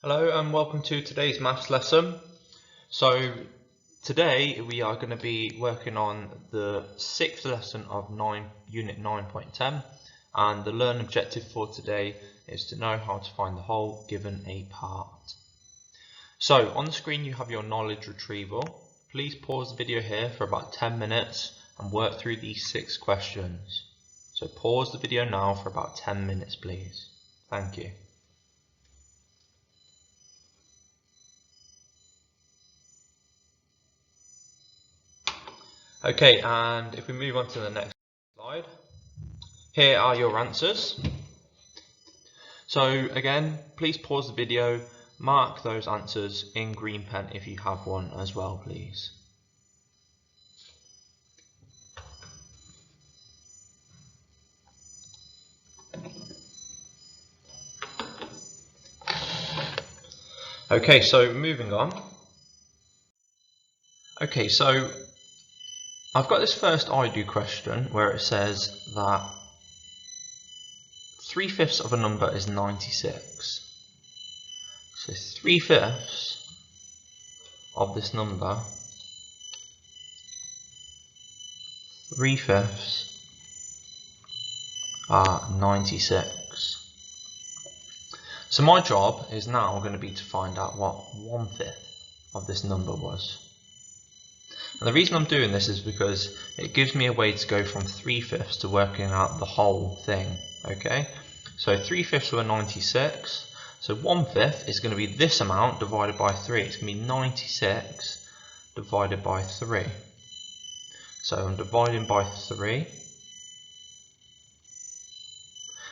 Hello and welcome to today's maths lesson. So today we are going to be working on the 6th lesson of Unit 9.10, and the learn objective for today is to know how to find the whole given a part. So on the screen you have your knowledge retrieval. Please pause the video here for about 10 minutes and work through these 6 questions. So pause the video now for about 10 minutes please. Thank you. Okay, and if we move on to the next slide, here are your answers. So again, please pause the video, mark those answers in green pen if you have one as well, please. Okay, so moving on. Okay, so I've got this first I do question where it says that 3/5 of a number is 96. So 3/5 of this number, 3/5 are 96. So my job is now going to be to find out what 1/5 of this number was. And the reason I'm doing this is because it gives me a way to go from 3/5 to working out the whole thing. Okay, so 3/5 were 96, so 1/5 is going to be this amount divided by 3. It's going to be 96 divided by 3. So I'm dividing by 3.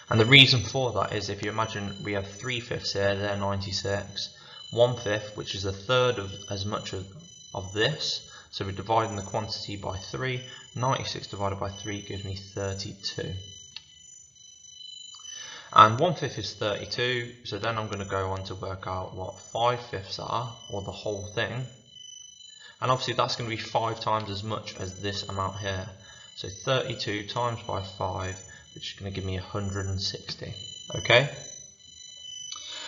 And the reason for that is, if you imagine we have 3/5 here, they're 96. 1/5, which is a third of as much of this. So we're dividing the quantity by 3. 96 divided by 3 gives me 32. And 1/5 is 32, so then I'm going to go on to work out what 5/5 are, or the whole thing. And obviously that's going to be 5 times as much as this amount here. So 32 times by 5, which is going to give me 160. Okay?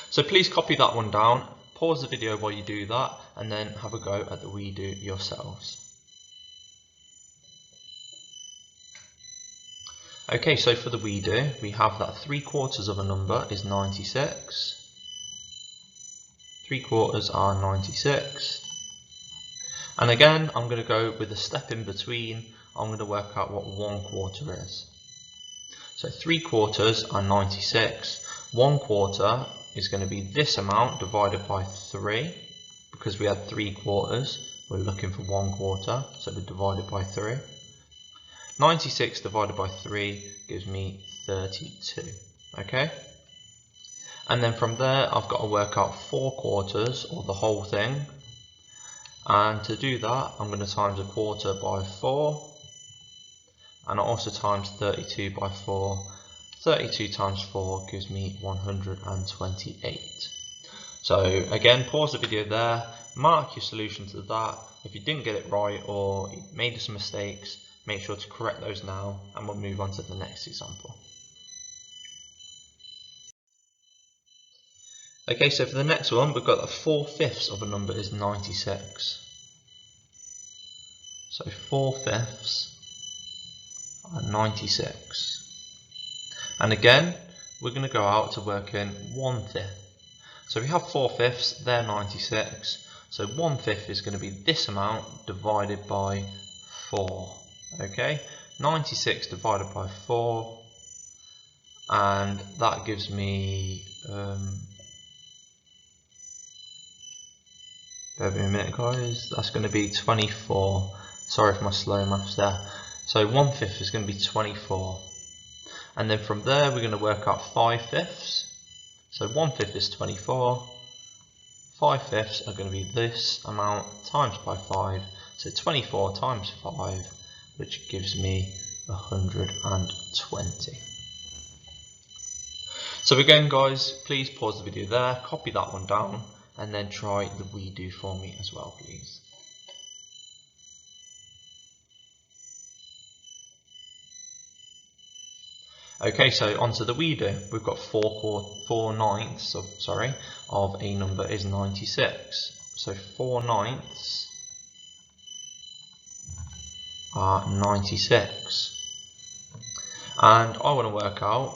So please copy that one down. Pause the video while you do that, and then have a go at the we do yourselves. Okay, so for the we do, we have that 3/4 of a number is 96. 3/4 are 96. And again, I'm going to go with a step in between. I'm going to work out what 1/4 is. So 3/4 are 96. 1/4 is going to be this amount divided by 3. Because we had 3/4, we're looking for 1/4, so we divided by 3. 96 divided by 3 gives me 32. Okay? And then from there, I've got to work out 4/4, or the whole thing. And to do that, I'm going to times 1/4 by 4. And I also times 32 by 4. 32 times 4 gives me 128. So again, pause the video there, mark your solution to that. If you didn't get it right or you made some mistakes, make sure to correct those now, and we'll move on to the next example. Okay, so for the next one, we've got that 4/5 of a number is 96. So 4/5 are 96. And again, we're going to go out to work in 1/5. So we have 4/5, they're 96. So 1/5 is going to be this amount divided by 4. Okay, 96 divided by 4, and that gives me, bear with me a minute guys, that's going to be 24. Sorry for my slow maths there. So 1/5 is going to be 24. And then from there we're going to work out 5/5. So 1/5 is 24. 5/5 are going to be this amount times by 5. So 24 times 5, which gives me 120. So again guys, please pause the video there, copy that one down, and then try the we do for me as well please. Okay, so onto the redo. We've got 4 ninths of a number is 96. So 4 ninths are 96. And I want to work out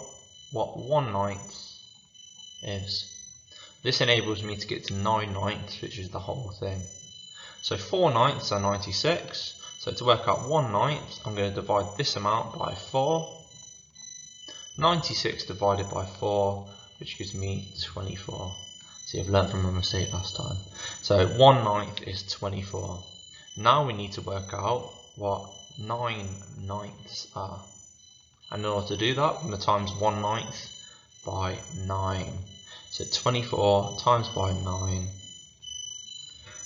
what 1 ninth is. This enables me to get to 9 ninths, which is the whole thing. So 4 ninths are 96. So to work out 1 ninth, I'm going to divide this amount by 4. 96 divided by 4, which gives me 24. See, I've learned from my mistake last time. So 1 ninth is 24. Now we need to work out what 9 ninths are. And in order to do that, I'm going to times 1 ninth by 9. So 24 times by 9,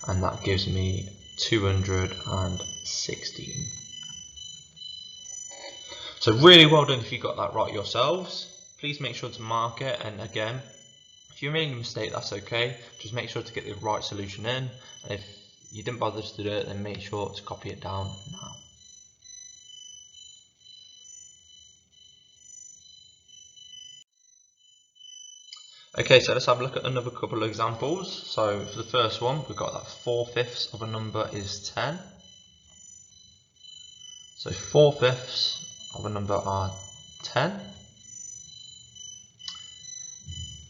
and that gives me 216. So really well done if you got that right yourselves. Please make sure to mark it, and again, if you're making a mistake, that's okay. Just make sure to get the right solution in, and if you didn't bother to do it, then make sure to copy it down now. Okay, so let's have a look at another couple of examples. So for the first one, we've got that 4/5 of a number is 10. So 4/5 of a number are 10.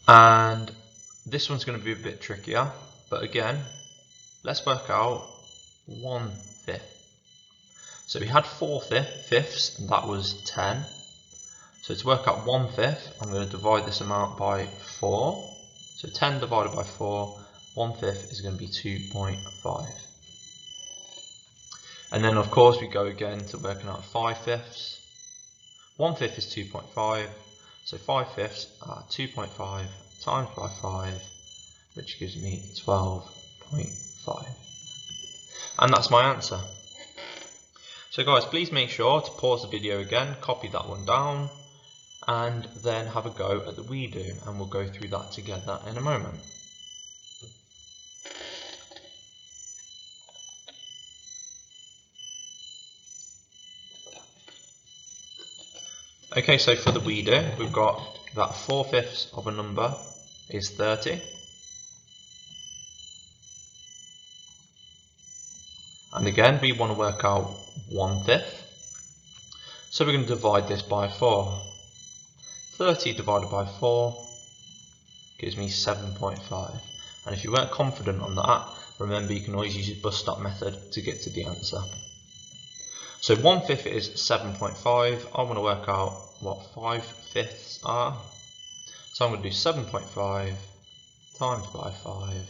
And this one's going to be a bit trickier, but again, let's work out 1/5. So we had 4/5, and that was 10. So to work out 1/5, I'm going to divide this amount by 4. So 10 divided by 4, 1/5 is going to be 2.5. And then of course we go again to working out 5/5. 1/5 is 2.5. So 5/5 are 2.5 times by 5, which gives me 12.5. And that's my answer. So guys, please make sure to pause the video again, copy that one down, and then have a go at the redo, and we'll go through that together in a moment. Okay, so for the redo, we've got that 4/5 of a number is 30. And again, we want to work out 1/5. So we're going to divide this by 4. 30 divided by 4 gives me 7.5. And if you weren't confident on that, remember you can always use your bus stop method to get to the answer. So 1/5 is 7.5. I want to work out what 5/5 are. So I'm going to do 7.5 times by 5.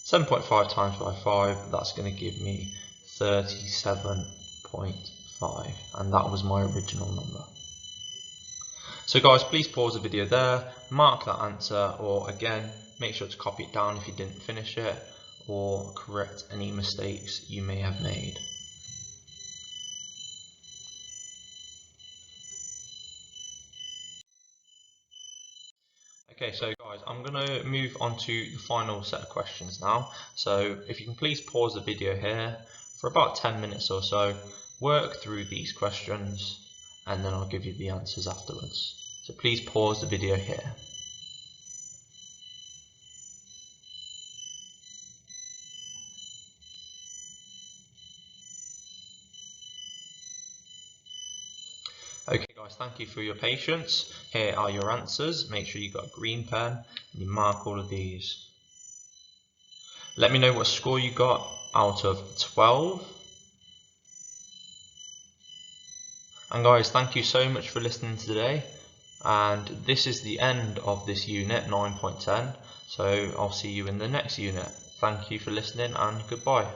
7.5 times by 5, that's going to give me 37.5. And that was my original number. So guys, please pause the video there, mark that answer, or again, make sure to copy it down if you didn't finish it, or correct any mistakes you may have made. Okay, so guys, I'm going to move on to the final set of questions now. So if you can please pause the video here for about 10 minutes or so, work through these questions, and then I'll give you the answers afterwards. So please pause the video here. Okay guys, thank you for your patience. Here are your answers. Make sure you've got a green pen and you mark all of these. Let me know what score you got out of 12. And guys, thank you so much for listening today. And this is the end of this unit 9.10. So I'll see you in the next unit. Thank you for listening, and goodbye.